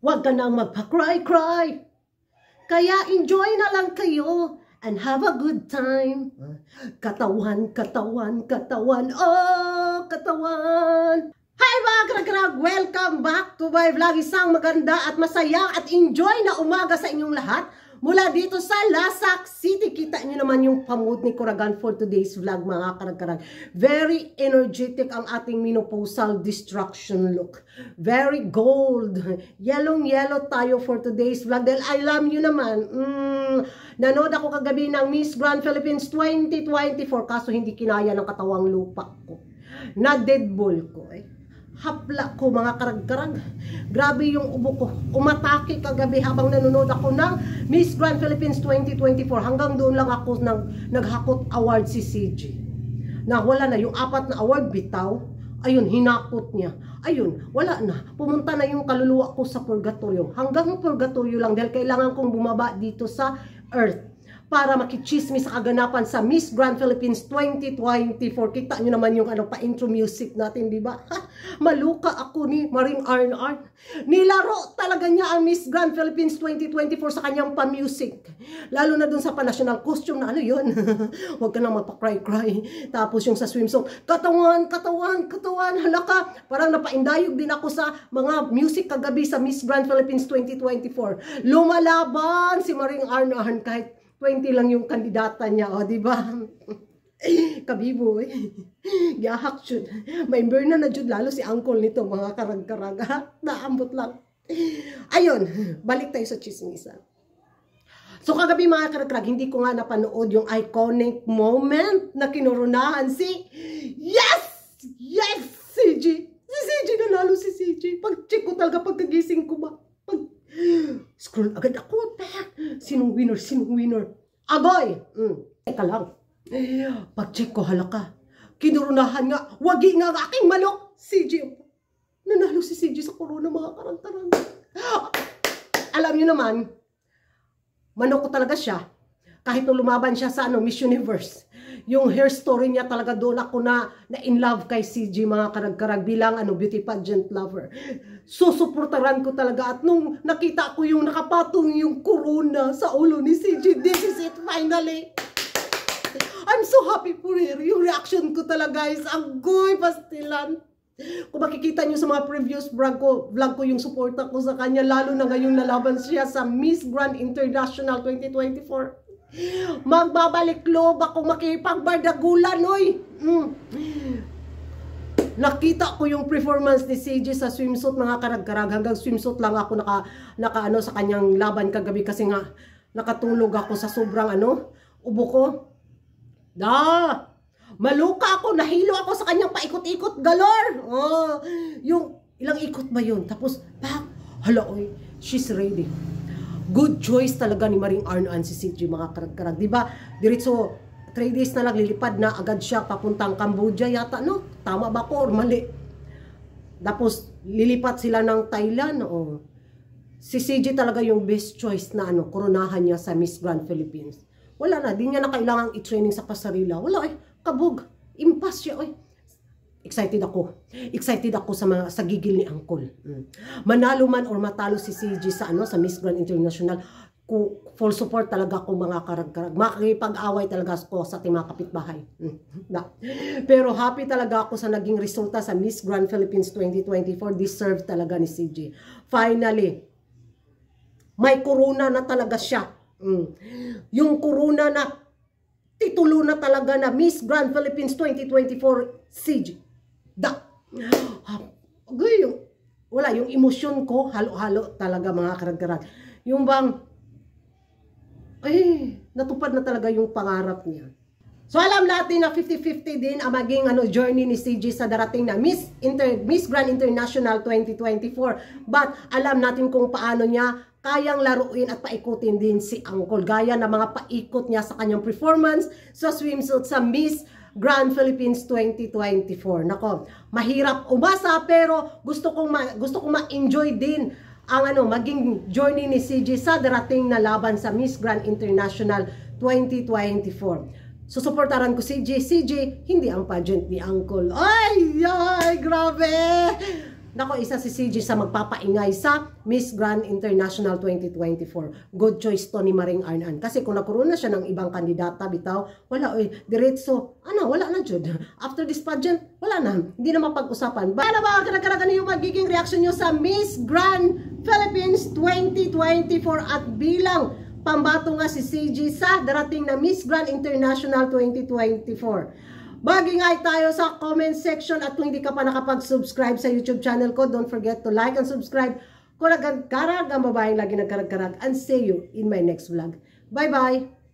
Huwag ka nang magpa-cry-cry. Kaya enjoy na lang kayo and have a good time. Katawan, katawan, katawan, oh, katawan. Hi mga karag-karag! Welcome back to my vlog. Isang maganda at masaya at enjoy na umaga sa inyong lahat. Mula dito sa Lasak City, kita nyo naman yung pamood ni Kuragan for today's vlog mga karag-karag. Very energetic ang ating menopausal destruction look. Very gold. Yellow tayo for today's vlog. Dahil alam nyo naman, nanood ako kagabi ng Miss Grand Philippines 2024 kaso hindi kinaya ng katawang lupa ko. Na deadball ko hapla ko mga karag-karag. Grabe yung ubo ko. Umatake kagabi habang nanonood ako ng Miss Grand Philippines 2024. Hanggang doon lang ako naghakot award si CJ. Na wala na yung 4 na award bitaw. Ayun, hinakot niya. Ayun, wala na. Pumunta na yung kaluluwa ko sa purgatorio. Hanggang purgatorio lang dahil kailangan kong bumaba dito sa earth para makichismis sa kaganapan sa Miss Grand Philippines 2024. Kita nyo naman yung pa-intro music natin, di ba? Maluka ako ni Maring Arn. Nilaro talaga niya ang Miss Grand Philippines 2024 sa kanyang pa-music. Lalo na dun sa pa-national costume na yun. Huwag ka nang magpa-cry-cry. Tapos yung sa swim song, katawan, halaka. Parang napaindayog din ako sa mga music kagabi sa Miss Grand Philippines 2024. Lumalaban si Maring Arn kahit 20 lang yung kandidata niya, di ba? Kabibo, Gihak jud. May burna na jud lalo si uncle nito, mga karag-karag. Naambot lang. Ayun, balik tayo sa chismisan. So kagabi mga karag-karag, hindi ko nga napanood yung iconic moment na kinurunahan si CJ. Si CJ, nanalo si CJ. Pag-check ko talaga pagkagising ko ba? Scroll agad ako. Sinong winner? Agoy! Teka lang. Pag-check ko, halaka. Kinurunahan nga. Wagi nga aking manok. CJ. Nanalo si CJ sa corona, mga karang-tarang. Alam nyo naman, manok ko talaga siya. Kahit nung lumaban siya sa Miss Universe. Yung hair story niya talaga doon ako na in love kay CJ, mga karag-karag, bilang beauty pageant lover. Susuportaran ko talaga. At nung nakita ko yung nakapatong yung corona sa ulo ni CJ, this is it finally. I'm so happy for her. Yung reaction ko talaga is agoy pastilan. Kung makikita nyo sa mga previous vlog ko yung suporta ko sa kanya, lalo na ngayong lalaban siya sa Miss Grand International 2024. Magbabalik loob ako makipagbardagulan, oy. Nakita ko yung performance ni CJ sa swimsuit, mga karag-karag. Hanggang swimsuit lang ako naka sa kanyang laban kagabi kasi nga nakatulog ako sa sobrang ubo ko. Maluka ako, nahilo ako sa kanyang paikot-ikot galore. Yung ilang ikot ba yun? Tapos, hala, oy, she's ready. Good choice talaga ni Maring Arn si CJ, mga karag-karag. Diba? Diretso, 3 days na lang lilipad na agad siya papuntang Cambodia yata, no? Tama ba ko or mali? Tapos, lilipat sila ng Thailand, Si CJ talaga yung best choice na koronahan niya sa Miss Grand Philippines. Wala na, di niya na kailangang i-training sa pasarela. Wala, kabog. Impas siya, Excited ako sa gigil ni Uncle. Manalo man or matalo si CJ sa Miss Grand International, full support talaga ako, mga karag-karag. Makikipag-away talaga ako sa ating mga kapitbahay. Pero happy talaga ako sa naging resulta sa Miss Grand Philippines 2024. Deserve talaga ni CJ. Finally, may corona na talaga siya. Yung corona na titulo na talaga na Miss Grand Philippines 2024 CJ. Wala, yung emosyon ko, halo-halo talaga, mga karag-karag. Yung bang, natupad na talaga yung pangarap niya. So alam natin na 50-50 din ang maging journey ni CJ sa darating na Miss Grand International 2024. But alam natin kung paano niya kayang laruin at paikutin din si Uncle. Gaya ng mga paikot niya sa kanyang performance sa swimsuit sa Miss Grand Philippines 2024. Nako, mahirap umasa pero gusto kong ma-enjoy din ang maging journey ni CJ sa darating na laban sa Miss Grand International 2024. Susuportaran ko CJ, hindi ang pageant ni Uncle. Ay, grabe! Nako, isa si CG sa magpapaingay sa Miss Grand International 2024. Good choice to ni Maring Arnan. Kasi kung nakuruna siya ng ibang kandidata, bitaw, wala, diretso, wala na, Jud. After this pageant, wala na. Hindi na mapag-usapan. Bala ba, karag-karagan yung magiging reaction nyo sa Miss Grand Philippines 2024 at bilang pambato nga si CG sa darating na Miss Grand International 2024. Bagingay tayo sa comment section at kung hindi ka pa nakapag-subscribe sa YouTube channel ko, don't forget to like and subscribe. Kung nagkarag ang babaeng lagi nagkarag-karag, and see you in my next vlog. Bye-bye!